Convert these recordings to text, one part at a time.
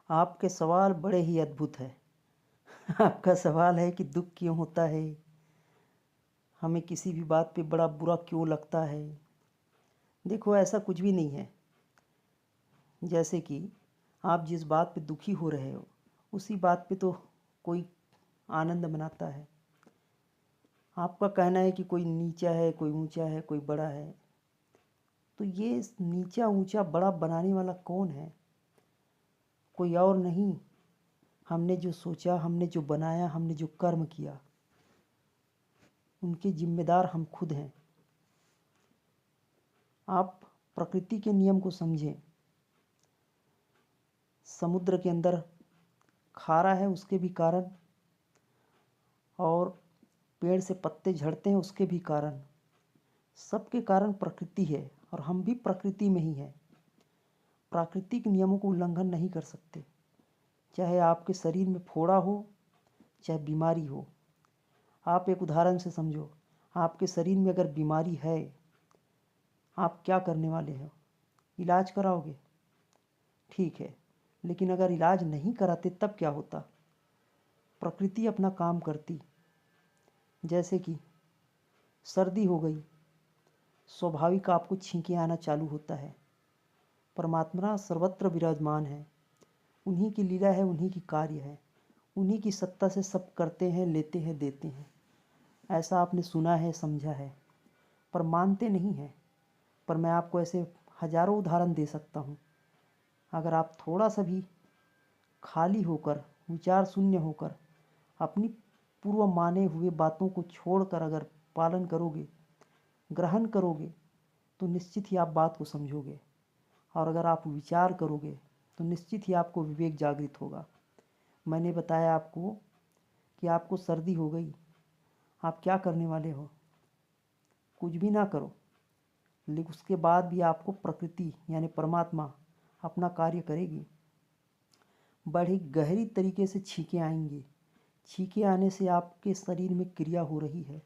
आपके सवाल बड़े ही अद्भुत है। आपका सवाल है कि दुख क्यों होता है, हमें किसी भी बात पे बड़ा बुरा क्यों लगता है। देखो, ऐसा कुछ भी नहीं है। जैसे कि आप जिस बात पे दुखी हो रहे हो उसी बात पे तो कोई आनंद मनाता है। आपका कहना है कि कोई नीचा है, कोई ऊंचा है, कोई बड़ा है। तो ये नीचा ऊंचा बड़ा बनाने वाला कौन है? कोई और नहीं। हमने जो सोचा, हमने जो बनाया, हमने जो कर्म किया, उनके जिम्मेदार हम खुद हैं। आप प्रकृति के नियम को समझें। समुद्र के अंदर खारा है उसके भी कारण, और पेड़ से पत्ते झड़ते हैं उसके भी कारण। सबके कारण प्रकृति है और हम भी प्रकृति में ही हैं। प्राकृतिक नियमों को उल्लंघन नहीं कर सकते। चाहे आपके शरीर में फोड़ा हो, चाहे बीमारी हो। आप एक उदाहरण से समझो, आपके शरीर में अगर बीमारी है, आप क्या करने वाले हो? इलाज कराओगे, ठीक है। लेकिन अगर इलाज नहीं कराते तब क्या होता? प्रकृति अपना काम करती। जैसे कि सर्दी हो गई, स्वाभाविक आपको छींके आना चालू होता है। परमात्मा सर्वत्र विराजमान है, उन्हीं की लीला है, उन्हीं की कार्य है, उन्हीं की सत्ता से सब करते हैं, लेते हैं, देते हैं। ऐसा आपने सुना है, समझा है, पर मानते नहीं हैं। पर मैं आपको ऐसे हजारों उदाहरण दे सकता हूँ। अगर आप थोड़ा सा भी खाली होकर, विचार शून्य होकर, अपनी पूर्व माने हुए बातों को छोड़कर अगर पालन करोगे, ग्रहण करोगे, तो निश्चित ही आप बात को समझोगे। और अगर आप विचार करोगे तो निश्चित ही आपको विवेक जागृत होगा। मैंने बताया आपको कि आपको सर्दी हो गई, आप क्या करने वाले हो? कुछ भी ना करो, लेकिन उसके बाद भी आपको प्रकृति यानी परमात्मा अपना कार्य करेगी। बड़ी गहरी तरीके से छींके आएंगी। छींके आने से आपके शरीर में क्रिया हो रही है।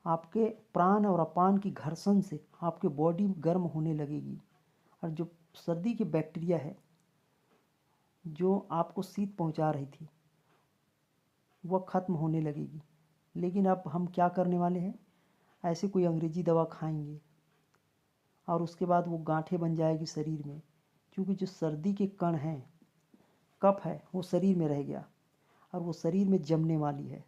आपके प्राण और अपान की घर्षण से आपकी बॉडी गर्म होने लगेगी, और जो सर्दी की बैक्टीरिया है जो आपको शीत पहुंचा रही थी, वह खत्म होने लगेगी। लेकिन अब हम क्या करने वाले हैं? ऐसे कोई अंग्रेजी दवा खाएंगे और उसके बाद वो गांठें बन जाएगी शरीर में, क्योंकि जो सर्दी के कण हैं, कफ है, वो शरीर में रह गया और वो शरीर में जमने वाली है,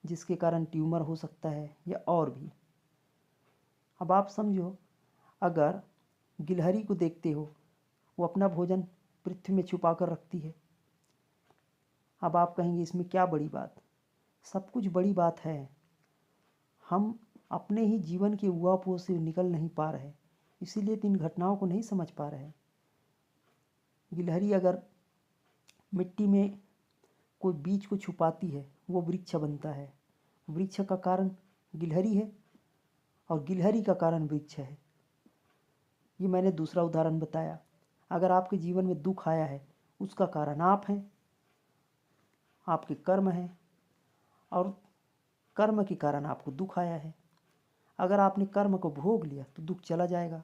जिसके कारण ट्यूमर हो सकता है या और भी। अब आप समझो, अगर गिलहरी को देखते हो, वो अपना भोजन पृथ्वी में छुपा कर रखती है। अब आप कहेंगे इसमें क्या बड़ी बात? सब कुछ बड़ी बात है। हम अपने ही जीवन के उहापोह से निकल नहीं पा रहे, इसीलिए तो इन घटनाओं को नहीं समझ पा रहे। गिलहरी अगर मिट्टी में कोई बीज को छुपाती है, वो वृक्ष बनता है। वृक्ष का कारण गिलहरी है और गिलहरी का कारण वृक्ष है। ये मैंने दूसरा उदाहरण बताया। अगर आपके जीवन में दुख आया है, उसका कारण आप हैं, आपके कर्म हैं, और कर्म के कारण आपको दुख आया है। अगर आपने कर्म को भोग लिया तो दुख चला जाएगा।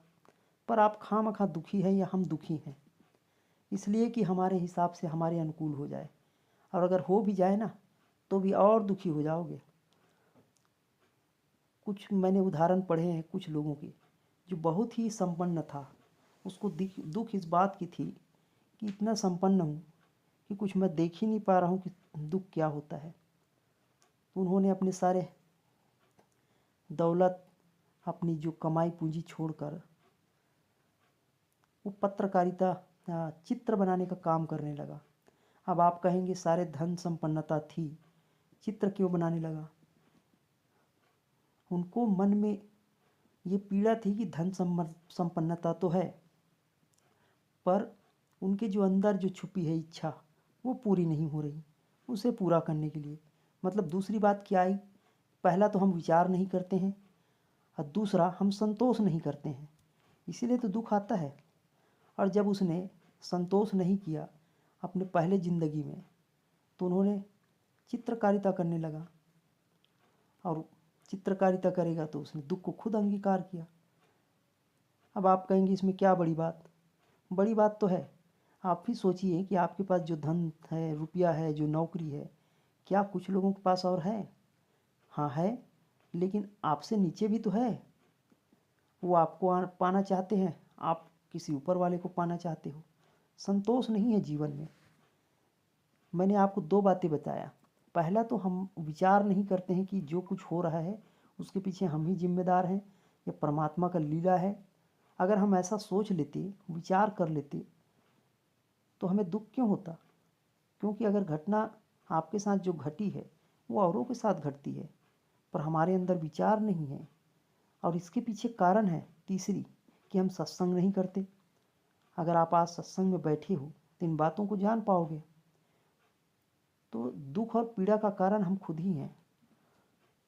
पर आप खामखा दुखी हैं या हम दुखी हैं, इसलिए कि हमारे हिसाब से हमारे अनुकूल हो जाए, और अगर हो भी जाए ना तो भी और दुखी हो जाओगे। कुछ मैंने उदाहरण पढ़े हैं कुछ लोगों के, जो बहुत ही संपन्न था, उसको दुख इस बात की थी कि इतना संपन्न हूँ कि कुछ मैं देख ही नहीं पा रहा हूँ कि दुख क्या होता है। तो उन्होंने अपने सारे दौलत, अपनी जो कमाई पूंजी छोड़कर वो पत्रकारिता, चित्र बनाने का काम करने लगा। अब आप कहेंगे सारे धन संपन्नता थी, चित्र क्यों बनाने लगा? उनको मन में ये पीड़ा थी कि धन संपन्नता तो है, पर उनके जो अंदर जो छुपी है इच्छा, वो पूरी नहीं हो रही। उसे पूरा करने के लिए, मतलब दूसरी बात क्या आई? पहला तो हम विचार नहीं करते हैं, और दूसरा हम संतोष नहीं करते हैं, इसीलिए तो दुख आता है। और जब उसने संतोष नहीं किया अपने पहले ज़िंदगी में, तो उन्होंने चित्रकारिता करने लगा, और चित्रकारिता करेगा तो उसने दुख को खुद अंगीकार किया। अब आप कहेंगे इसमें क्या बड़ी बात? बड़ी बात तो है। आप भी सोचिए कि आपके पास जो धन है, रुपया है, जो नौकरी है, क्या कुछ लोगों के पास और है? हाँ है, लेकिन आपसे नीचे भी तो है। वो आपको पाना चाहते हैं, आप किसी ऊपर वाले को पाना चाहते हो। संतोष नहीं है जीवन में। मैंने आपको दो बातें बताया। पहला तो हम विचार नहीं करते हैं कि जो कुछ हो रहा है उसके पीछे हम ही जिम्मेदार हैं या परमात्मा का लीला है। अगर हम ऐसा सोच लेते, विचार कर लेते, तो हमें दुख क्यों होता? क्योंकि अगर घटना आपके साथ जो घटी है वो औरों के साथ घटती है, पर हमारे अंदर विचार नहीं है। और इसके पीछे कारण है तीसरी, कि हम सत्संग नहीं करते। अगर आप आज सत्संग में बैठे हो तो इन बातों को जान पाओगे। तो दुख और पीड़ा का कारण हम खुद ही हैं।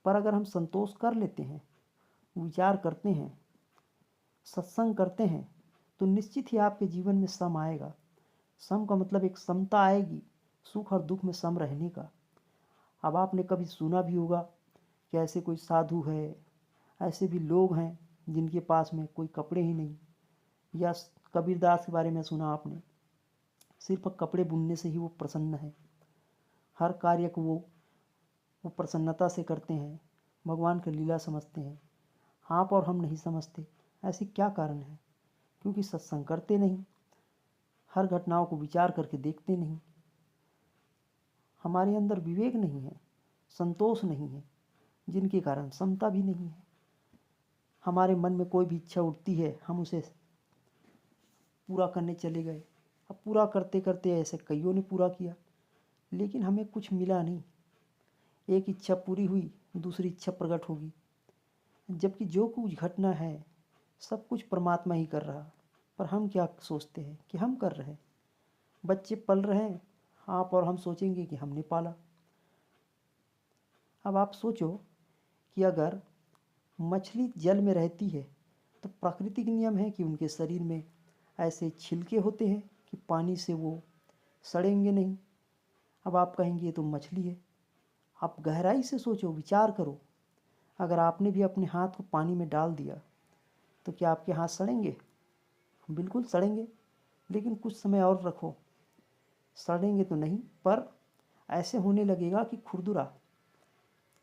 पर अगर हम संतोष कर लेते हैं, विचार करते हैं, सत्संग करते हैं, तो निश्चित ही आपके जीवन में सम आएगा। सम का मतलब एक समता आएगी, सुख और दुख में सम रहने का। अब आपने कभी सुना भी होगा कि ऐसे कोई साधु है, ऐसे भी लोग हैं जिनके पास में कोई कपड़े ही नहीं। या कबीरदास के बारे में सुना आपने, सिर्फ कपड़े बुनने से ही वो प्रसन्न है। हर कार्य को वो प्रसन्नता से करते हैं, भगवान की लीला समझते हैं। आप और हम नहीं समझते। ऐसी क्या कारण है? क्योंकि सत्संग करते नहीं, हर घटनाओं को विचार करके देखते नहीं। हमारे अंदर विवेक नहीं है, संतोष नहीं है, जिनके कारण समता भी नहीं है। हमारे मन में कोई भी इच्छा उठती है, हम उसे पूरा करने चले गए। अब पूरा करते करते ऐसे कईयों ने पूरा किया, लेकिन हमें कुछ मिला नहीं। एक इच्छा पूरी हुई, दूसरी इच्छा प्रकट होगी। जबकि जो कुछ घटना है सब कुछ परमात्मा ही कर रहा, पर हम क्या सोचते हैं कि हम कर रहे हैं। बच्चे पल रहे हैं, आप और हम सोचेंगे कि हमने पाला। अब आप सोचो कि अगर मछली जल में रहती है तो प्राकृतिक नियम है कि उनके शरीर में ऐसे छिलके होते हैं कि पानी से वो सड़ेंगे नहीं। अब आप कहेंगे ये तो मछली है। आप गहराई से सोचो, विचार करो। अगर आपने भी अपने हाथ को पानी में डाल दिया तो क्या आपके हाथ सड़ेंगे? बिल्कुल सड़ेंगे, लेकिन कुछ समय और रखो, सड़ेंगे तो नहीं, पर ऐसे होने लगेगा कि खुरदुरा,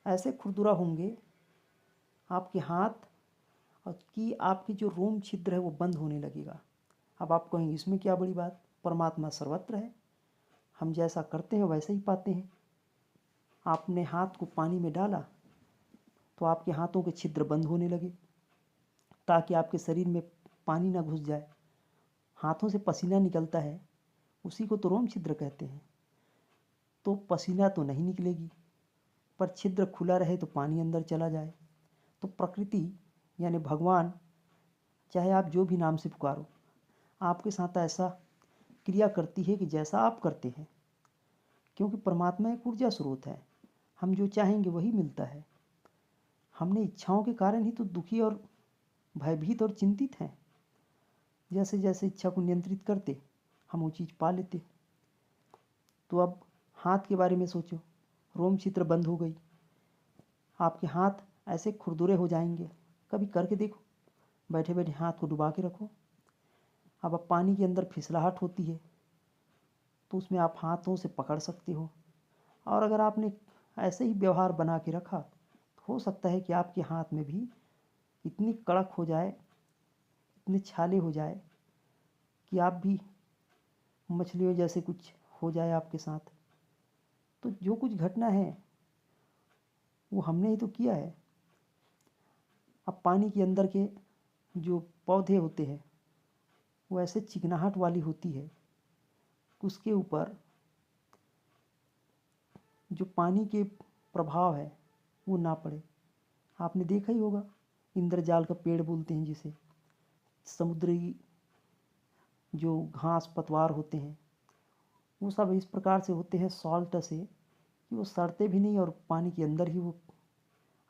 ऐसे खुरदुरा होंगे आपके हाथ, और कि आपकी जो रोम छिद्र है वो बंद होने लगेगा। अब आप कहेंगे इसमें क्या बड़ी बात, परमात्मा सर्वत्र है, हम जैसा करते हैं वैसे ही पाते हैं। आपने हाथ को पानी में डाला तो आपके हाथों के छिद्र बंद होने लगे, ताकि आपके शरीर में पानी ना घुस जाए। हाथों से पसीना निकलता है, उसी को तो रोम छिद्र कहते हैं। तो पसीना तो नहीं निकलेगी, पर छिद्र खुला रहे तो पानी अंदर चला जाए। तो प्रकृति यानी भगवान, चाहे आप जो भी नाम से पुकारो, आपके साथ ऐसा क्रिया करती है कि जैसा आप करते हैं। क्योंकि परमात्मा एक ऊर्जा स्रोत है, हम जो चाहेंगे वही मिलता है। हमने इच्छाओं के कारण ही तो दुखी और भयभीत और चिंतित हैं। जैसे जैसे इच्छा को नियंत्रित करते हम वो चीज़ पा लेते। तो अब हाथ के बारे में सोचो, रोम छिद्र बंद हो गई, आपके हाथ ऐसे खुरदुरे हो जाएंगे। कभी करके देखो, बैठे बैठे हाथ को डुबा के रखो। अब पानी के अंदर फिसलाहट होती है तो उसमें आप हाथों से पकड़ सकते हो। और अगर आपने ऐसे ही व्यवहार बना के रखा तो हो सकता है कि आपके हाथ में भी इतनी कड़क हो जाए, इतने छाले हो जाए कि आप भी मछलियों जैसे कुछ हो जाए आपके साथ। तो जो कुछ घटना है वो हमने ही तो किया है। अब पानी के अंदर के जो पौधे होते हैं वो ऐसे चिकनाहट वाली होती है, उसके ऊपर जो पानी के प्रभाव है वो ना पड़े। आपने देखा ही होगा, इंद्रजाल का पेड़ बोलते हैं जिसे, समुद्री जो घास पतवार होते हैं वो सब इस प्रकार से होते हैं सॉल्ट से, कि वो सड़ते भी नहीं और पानी के अंदर ही वो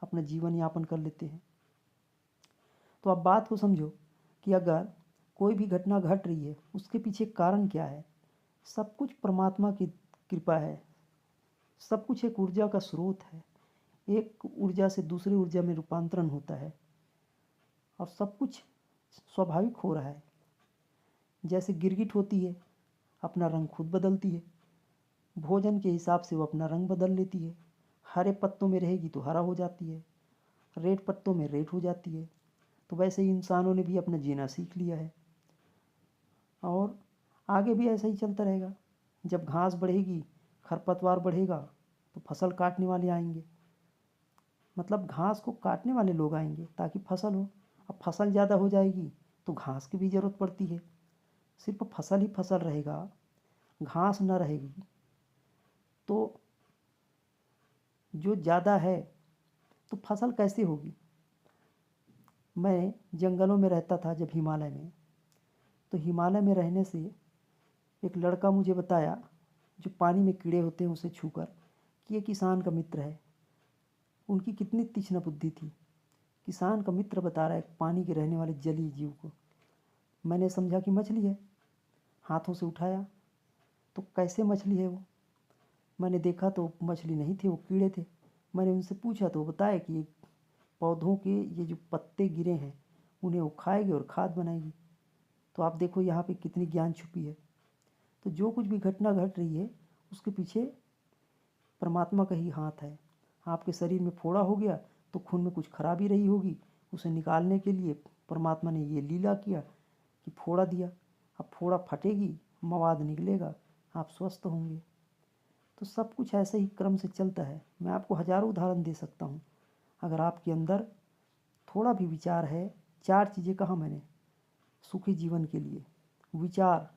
अपना जीवन यापन कर लेते हैं। तो आप बात को समझो कि अगर कोई भी घटना घट रही है उसके पीछे कारण क्या है? सब कुछ परमात्मा की कृपा है। सब कुछ एक ऊर्जा का स्रोत है, एक ऊर्जा से दूसरी ऊर्जा में रूपांतरण होता है और सब कुछ स्वाभाविक हो रहा है। जैसे गिरगिट होती है, अपना रंग खुद बदलती है। भोजन के हिसाब से वो अपना रंग बदल लेती है। हरे पत्तों में रहेगी तो हरा हो जाती है, रेड पत्तों में रेड हो जाती है। तो वैसे ही इंसानों ने भी अपना जीना सीख लिया है और आगे भी ऐसा ही चलता रहेगा। जब घास बढ़ेगी, खरपतवार बढ़ेगा तो फसल काटने वाले आएंगे, मतलब घास को काटने वाले लोग आएंगे ताकि फसल हो। अब फसल ज़्यादा हो जाएगी तो घास की भी ज़रूरत पड़ती है। सिर्फ फसल ही फसल रहेगा, घास ना रहेगी तो जो ज़्यादा है तो फसल कैसे होगी। मैं जंगलों में रहता था जब हिमालय में, तो हिमालय में रहने से एक लड़का मुझे बताया जो पानी में कीड़े होते हैं उसे छूकर कि ये किसान का मित्र है। उनकी कितनी तीक्ष्ण बुद्धि थी। किसान का मित्र बता रहा है पानी के रहने वाले जलीय जीव को। मैंने समझा कि मछली है, हाथों से उठाया तो कैसे मछली है वो। मैंने देखा तो मछली नहीं थी, वो कीड़े थे। मैंने उनसे पूछा तो वो बताया कि ये पौधों के ये जो पत्ते गिरे हैं उन्हें वो खाएगी और खाद बनाएगी। तो आप देखो यहाँ पे कितनी ज्ञान छुपी है। तो जो कुछ भी घटना घट रही है उसके पीछे परमात्मा का ही हाथ है। आपके शरीर में फोड़ा हो गया तो खून में कुछ खराबी रही होगी, उसे निकालने के लिए परमात्मा ने ये लीला किया कि फोड़ा दिया। अब फोड़ा फटेगी, मवाद निकलेगा, आप स्वस्थ होंगे। तो सब कुछ ऐसे ही क्रम से चलता है। मैं आपको हज़ारों उदाहरण दे सकता हूँ। अगर आपके अंदर थोड़ा भी विचार है, 4 चीज़ें कहा मैंने सुखी जीवन के लिए, विचार।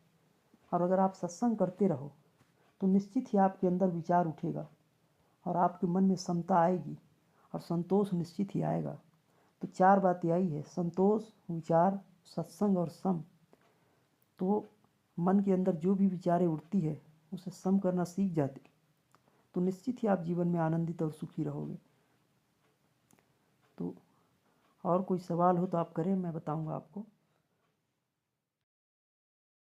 और अगर आप सत्संग करते रहो तो निश्चित ही आपके अंदर विचार उठेगा और आपके मन में समता आएगी और संतोष निश्चित ही आएगा। तो 4 बातें आई है, संतोष, विचार, सत्संग और सम। तो मन के अंदर जो भी विचारें उठती है उसे सम करना सीख जाते तो निश्चित ही आप जीवन में आनंदित और सुखी रहोगे। तो और कोई सवाल हो तो आप करें, मैं बताऊंगा आपको।